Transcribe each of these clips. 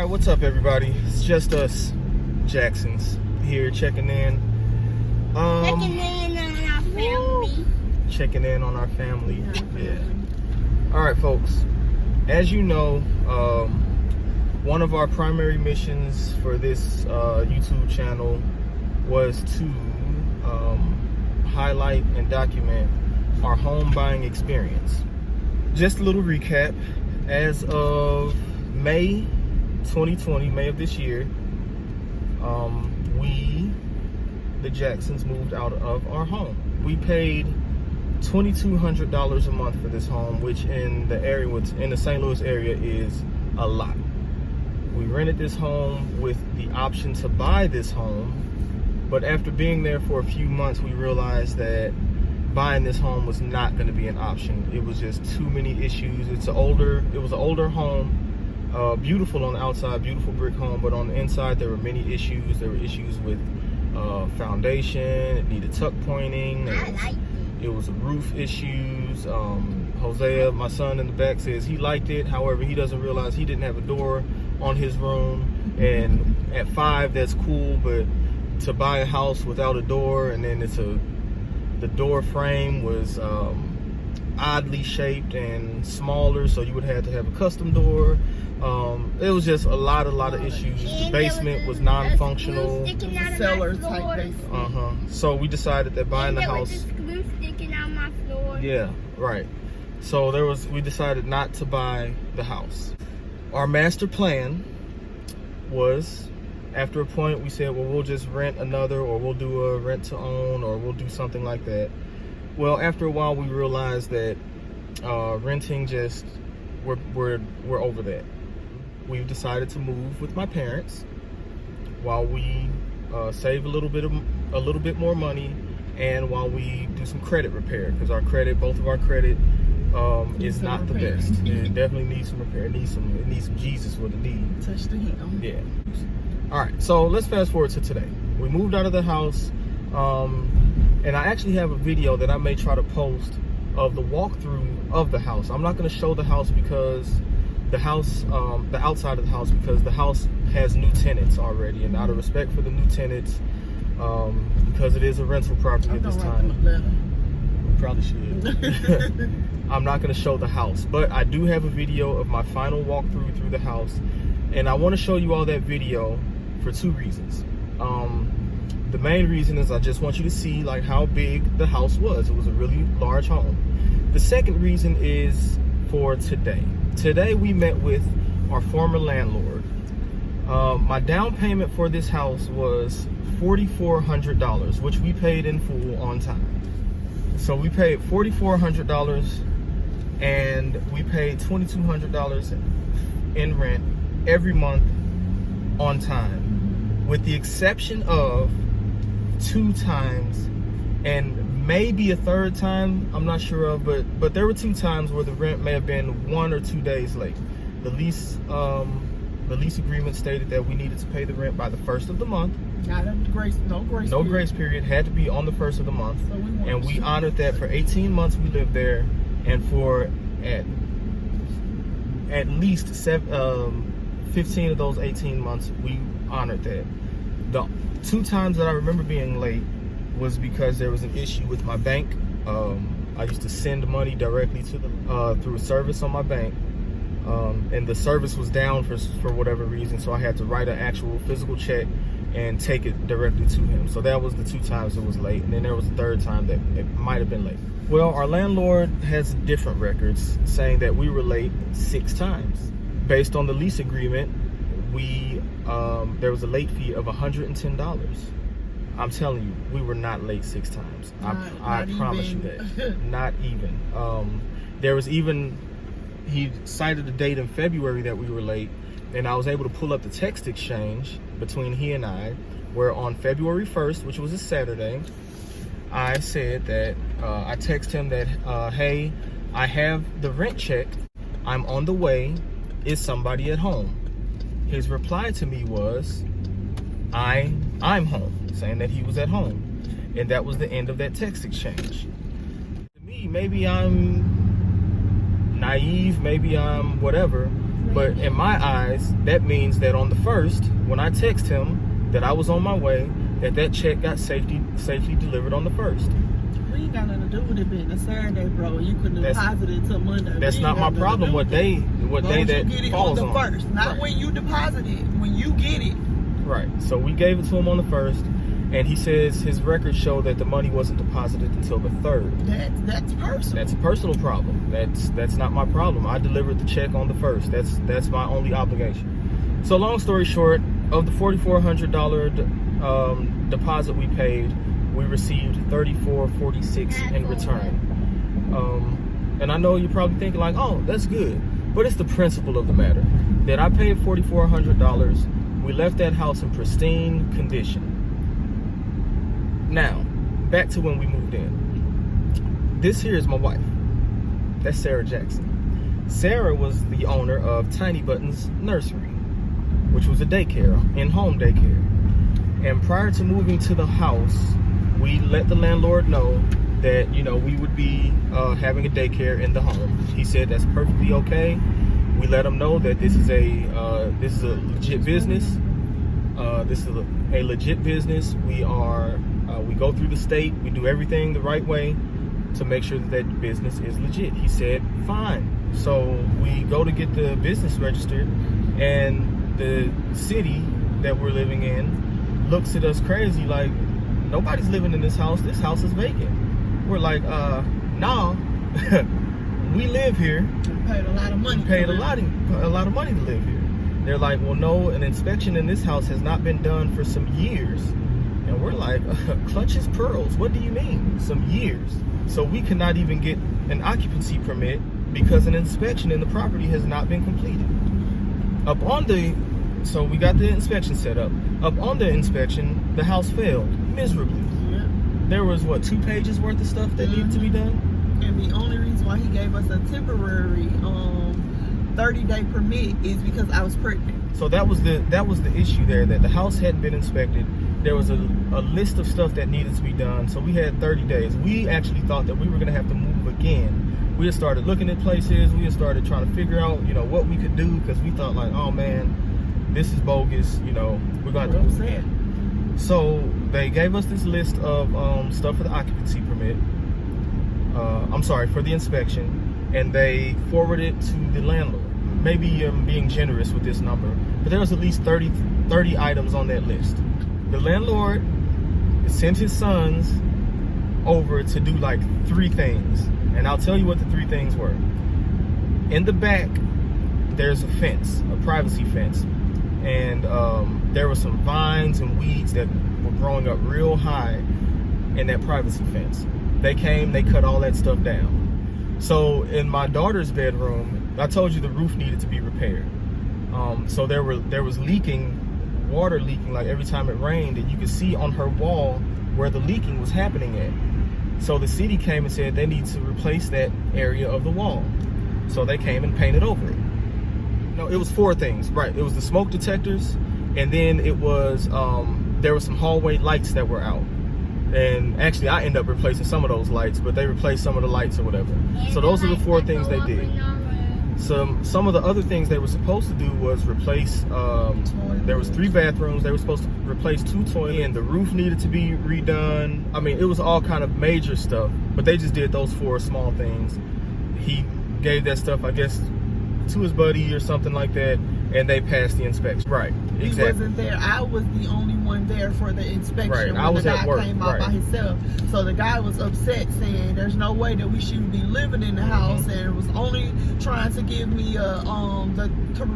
what's up, everybody? It's just us Jacksons here checking in. Checking in on our family. Checking in on our family. Yeah. All right, folks. As you know, one of our primary missions for this YouTube channel was to highlight and document our home buying experience. Just a little recap. As of May 2020, May of this year, we, the Jacksons, moved out of our home. We paid $2,200 a month for this home, which in the area, in the St. Louis area, is a lot. We rented this home with the option to buy this home, but after being there for a few months, we realized that buying this home was not going to be an option. It was just too many issues. It was an older home, beautiful on the outside, beautiful brick home, but on the inside there were many issues. There were issues with foundation. It needed tuck pointing. It was roof issues. Hosea, my son in the back, says he liked it. However, he doesn't realize he didn't have a door on his room. And at 5, that's cool, but to buy a house without a door, and then the door frame was oddly shaped and smaller, so you would have to have a custom door. It was just a lot of issues. The basement was non-functional. Cellar type basement. So we decided that buying the house. There was a screw sticking out my floor. Yeah, right. So we decided not to buy the house. Our master plan was, after a point, we said, well, we'll just rent another, or we'll do a rent to own, or we'll do something like that. Well, after a while, we realized that renting we're over that. We've decided to move with my parents while we save a little bit more money, and while we do some credit repair, because both of our credit is not the best. It definitely needs some repair. It needs some Jesus with a D. Touch the hem. Yeah. All right, so let's fast forward to today. We moved out of the house, and I actually have a video that I may try to post of the walkthrough of the house. I'm not going to show the house because the outside of the house, because the house has new tenants already, and out of respect for the new tenants, because it is a rental property at this time, we probably should. I'm not going to show the house, but I do have a video of my final walkthrough through the house, and I want to show you all that video for 2 reasons. The main reason is I just want you to see like how big the house was. It was a really large home. The second reason is for today. Today we met with our former landlord. My down payment for this house was $4,400, which we paid in full on time. So we paid $4,400, and we paid $2,200 in rent every month on time, with the exception of 2 times and maybe a 3rd time I'm not sure of, but there were 2 times where the rent may have been 1 or 2 days late. The lease agreement stated that we needed to pay the rent by the 1st of the month. No grace period. Had to be on the 1st of the month. So we honored that for 18 months we lived there, and for at least 15 of those 18 months we honored that. The 2 times that I remember being late was because there was an issue with my bank. I used to send money directly to through a service on my bank, and the service was down for whatever reason, so I had to write an actual physical check and take it directly to him. So that was the 2 times it was late, and then there was a 3rd time that it might have been late. Well, our landlord has different records saying that we were late 6 times. Based on the lease agreement, there was a late fee of $110. I'm telling you, we were not late 6 times. I promise you that. Not even. There was even, he cited a date in February that we were late, and I was able to pull up the text exchange between he and I, where on February 1st, which was a Saturday, I said that, I texted him that, hey, I have the rent check. I'm on the way. Is somebody at home? His reply to me was, I'm home, saying that he was at home. And that was the end of that text exchange. To me, maybe I'm naive, maybe I'm whatever, but in my eyes, that means that on the 1st, when I text him that I was on my way, that check got safely delivered on the 1st. We ain't got nothing to do with it being a Saturday, bro. You couldn't deposit it till Monday. That's not my problem. What day that falls on. First, not right. When you deposit it. When you get it. Right. So we gave it to him on the 1st, and he says his records show that the money wasn't deposited until the 3rd. That's personal. That's a personal problem. That's not my problem. I delivered the check on the 1st. That's my only obligation. So long story short, of the $4,400 deposit we paid, we received $34.46 in return. And I know you're probably thinking like, oh, that's good. But it's the principle of the matter that I paid $4,400. We left that house in pristine condition. Now, back to when we moved in. This here is my wife. That's Sarah Jackson. Sarah was the owner of Tiny Buttons Nursery, which was a daycare, in-home daycare. And prior to moving to the house, we let the landlord know that, you know, we would be having a daycare in the home. He said that's perfectly okay. We let him know that this is a legit business. This is a legit business. We go through the state. We do everything the right way to make sure that business is legit. He said, fine. So we go to get the business registered, and the city that we're living in looks at us crazy like, nobody's living in this house. This house is vacant. We're like, nah, we live here. We paid a lot of money. A lot of money to live here. They're like, well, no, an inspection in this house has not been done for some years. And we're like, clutch his pearls. What do you mean, some years? So we cannot even get an occupancy permit because an inspection in the property has not been completed. So we got the inspection set up. Up on the inspection, the house failed miserably. Yeah. There was, 2 pages worth of stuff that needed to be done? And the only reason why he gave us a temporary 30-day permit is because I was pregnant. So that was the issue there, that the house hadn't been inspected. There was a list of stuff that needed to be done. So we had 30 days. We actually thought that we were going to have to move again. We had started looking at places. We had started trying to figure out, what we could do, because we thought like, oh man, this is bogus. We're going to have to move again. So they gave us this list of stuff for the occupancy permit. For the inspection, and they forwarded it to the landlord. Maybe I'm being generous with this number, but there was at least 30 items on that list. The landlord sent his sons over to do like 3 things, and I'll tell you what the 3 things were. In the back, there's a fence, a privacy fence, and there were some vines and weeds that were growing up real high in that privacy fence. They came, they cut all that stuff down. So in my daughter's bedroom, I told you the roof needed to be repaired. So there was water leaking like every time it rained, and you could see on her wall where the leaking was happening at. So the city came and said they need to replace that area of the wall. So they came and painted over it. No, it was 4 things, right? It was the smoke detectors, and then it was there were some hallway lights that were out. And actually, I ended up replacing some of those lights, but they replaced some of the lights or whatever. So those are the 4 things they did. Some of the other things they were supposed to do was replace, there was 3 bathrooms. They were supposed to replace 2 toilets, and the roof needed to be redone. I mean, it was all kind of major stuff, but they just did those 4 small things. He gave that stuff, I guess, to his buddy or something like that, and they passed the inspection. Right, exactly. He wasn't there. I was the only one there for the inspection. Right, when I was the guy at work. came out by himself. So the guy was upset, saying there's no way that we shouldn't be living in the house, and was only trying to give me the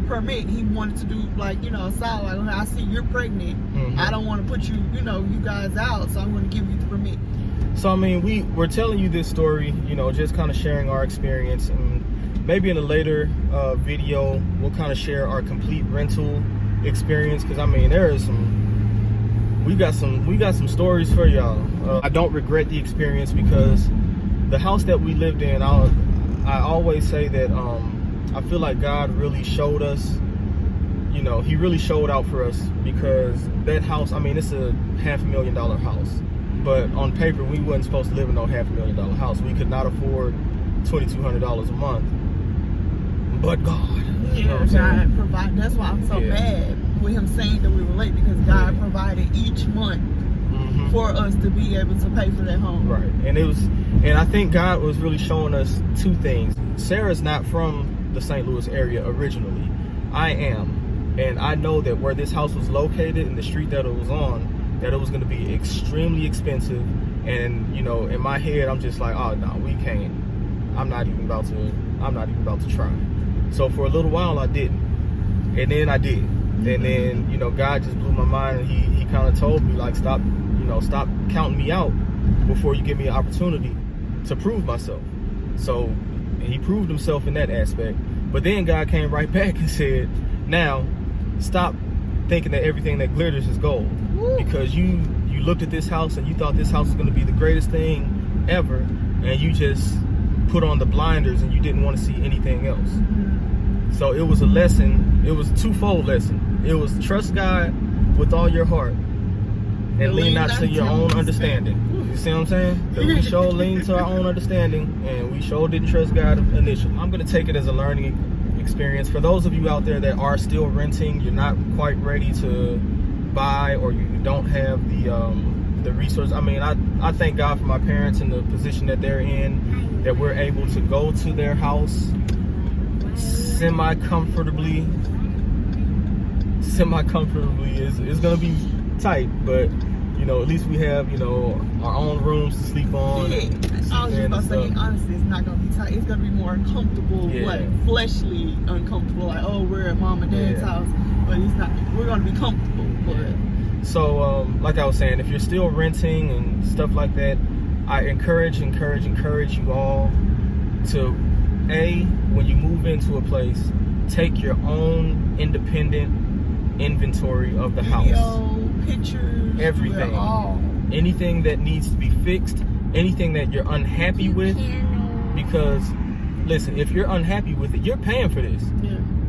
permit. He wanted to do like, a solid, like, I see you're pregnant. I don't want to put you, you guys out, so I'm going to give you the permit. So I mean, we're telling you this story, just kind of sharing our experience, and maybe in a later video we'll kind of share our complete rental experience, because I mean we got some stories for y'all. I don't regret the experience, because the house that we lived in, I always say that I feel like God really showed us, he really showed out for us, because that house, I mean, it's a $500,000 house, but on paper we wasn't supposed to live in no $500,000 house. We could not afford $2,200 a month. but God. You know what I'm God saying? provided. That's why I'm so mad with him saying that we were late, because God provided each month for us to be able to pay for that home. Right. And I think God was really showing us two things. Sarah's not from the St. Louis area originally. I am. And I know that where this house was located and the street that it was on, that it was going to be extremely expensive. And, you know, in my head, I'm just like, oh, no, we can't. I'm not even about to try. So for a little while, I didn't. And then I did. And then, you know, God just blew my mind, and he kind of told me, like, stop counting me out before you give me an opportunity to prove myself. So he proved himself in that aspect. But then God came right back and said, now stop thinking that everything that glitters is gold. Because you looked at this house and you thought this house was going to be the greatest thing ever, and you just put on the blinders and you didn't want to see anything else. So it was a lesson. It was a twofold lesson. It was trust God with all your heart and lean not to your own understanding. You see what I'm saying? Because we sure lean to our own understanding, and we sure didn't trust God initially. I'm going to take it as a learning experience. For those of you out there that are still renting, you're not quite ready to buy, or you don't have the resource. I mean, I thank God for my parents and the position that they're in, that we're able to go to their house semi-comfortably. It's going to be tight, but you know, at least we have, you know, our own rooms to sleep on. I was just about to say, honestly, it's not gonna be tight. It's gonna be more uncomfortable, like fleshly uncomfortable. Like, oh, we're at mom and dad's house, but it's not. We're gonna be comfortable. But so, like I was saying, if you're still renting and stuff like that, I encourage you all to, when you move into a place, take your own independent inventory of the house. Pictures, everything, anything that needs to be fixed, anything that you're unhappy with, because listen, if you're unhappy with it, you're paying for this.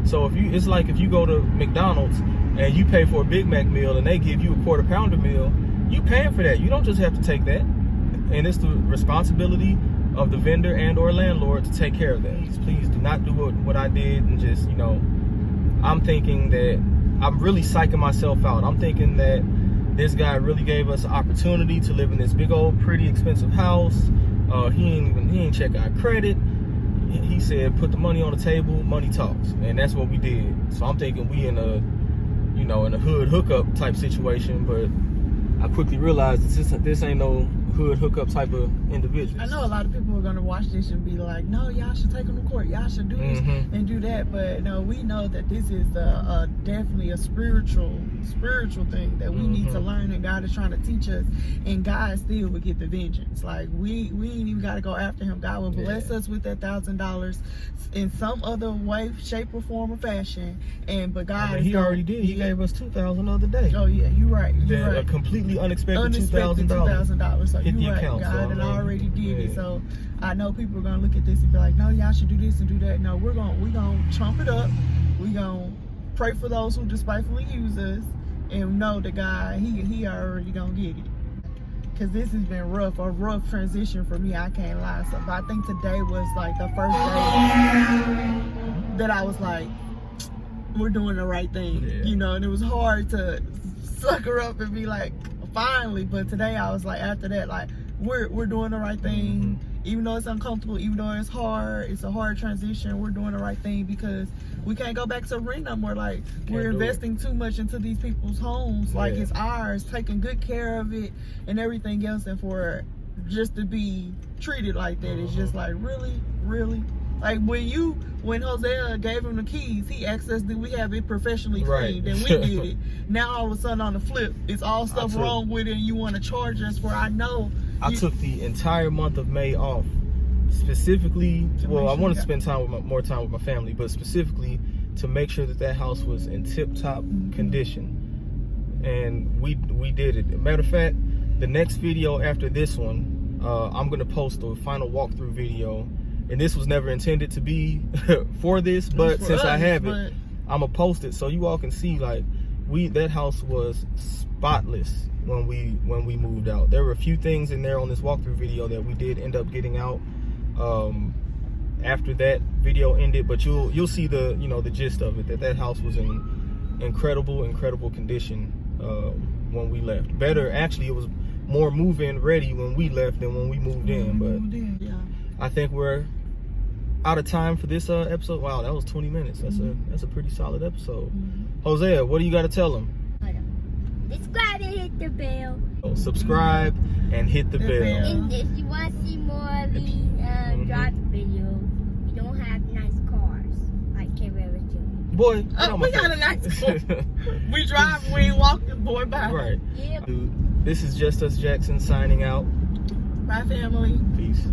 So it's like if you go to McDonald's and you pay for a Big Mac meal and they give you a quarter pounder meal, you paying for that. You don't just have to take that, and it's the responsibility of the vendor and or landlord to take care of that. Please do not do what I did and just, you know, I'm thinking that I'm really psyching myself out. I'm thinking that this guy really gave us an opportunity to live in this big old pretty expensive house. He ain't check our credit. He said, put the money on the table, money talks. And that's what we did. So I'm thinking we in a hood hookup type situation, but I quickly realized this ain't no hood hookup type of individual. I know a lot of people are gonna watch this and be like, no, y'all should take them to court, y'all should do this and do that, but no, we know that this is definitely a spiritual thing that we need to learn, and God is trying to teach us, and God still will get the vengeance. Like we ain't even gotta go after him. God will bless us with that $1,000 in some other way, shape, or form or fashion. But God, he already did. He gave us $2,000 the other day. Oh yeah, you're right. A completely unexpected $2,000. So hit the you're right. account. God and already did it. So I know people are gonna look at this and be like, no, y'all should do this and do that. No, we're gonna trump it up. We're gonna pray for those who despitefully use us, and know that God, he already gonna get it. Cause this has been a rough transition for me. I can't lie. So, but I think today was like the first day that I was like, we're doing the right thing, you know. And it was hard to sucker up and be like, finally. But today I was like, after that, like we're doing the right thing, even though it's uncomfortable, even though it's hard. It's a hard transition. We're doing the right thing because we can't go back to rent no more. Like we're investing too much into these people's homes, like it's ours, taking good care of it and everything else, and for just to be treated like that, it's just like really. Like when Hosea gave him the keys, he asked us, did we have it professionally cleaned? And we did it. Now all of a sudden on the flip, it's all stuff wrong with it, and you want to charge us for. I took the entire month of May off, specifically. Well, I want to spend more time with my family, but specifically to make sure that house was in tip-top condition, and we did it. Matter of fact, the next video after this one, I'm gonna post the final walkthrough video. And this was never intended to be for this, but since I have it, I'm gonna post it so you all can see. Like that house was spotless when we moved out. There were a few things in there on this walkthrough video that we did end up getting out, after that video ended, but you'll see the the gist of it. That house was in incredible condition when we left. Better, actually, it was more move-in ready when we left than when we moved in. But yeah. I think we're out of time for this episode. Wow, that was 20 minutes. That's a pretty solid episode. Hosea, what do you got to tell them? Subscribe and hit the bell. Oh, subscribe and hit the bell. And if you want to see more of these drive videos, we don't have nice cars like Carrera Jr. Boy, We got a nice car. We drive, we ain't walking, boy, bye. Right. Yeah. Dude, this is Just Us Jackson signing out. Bye, family. Peace.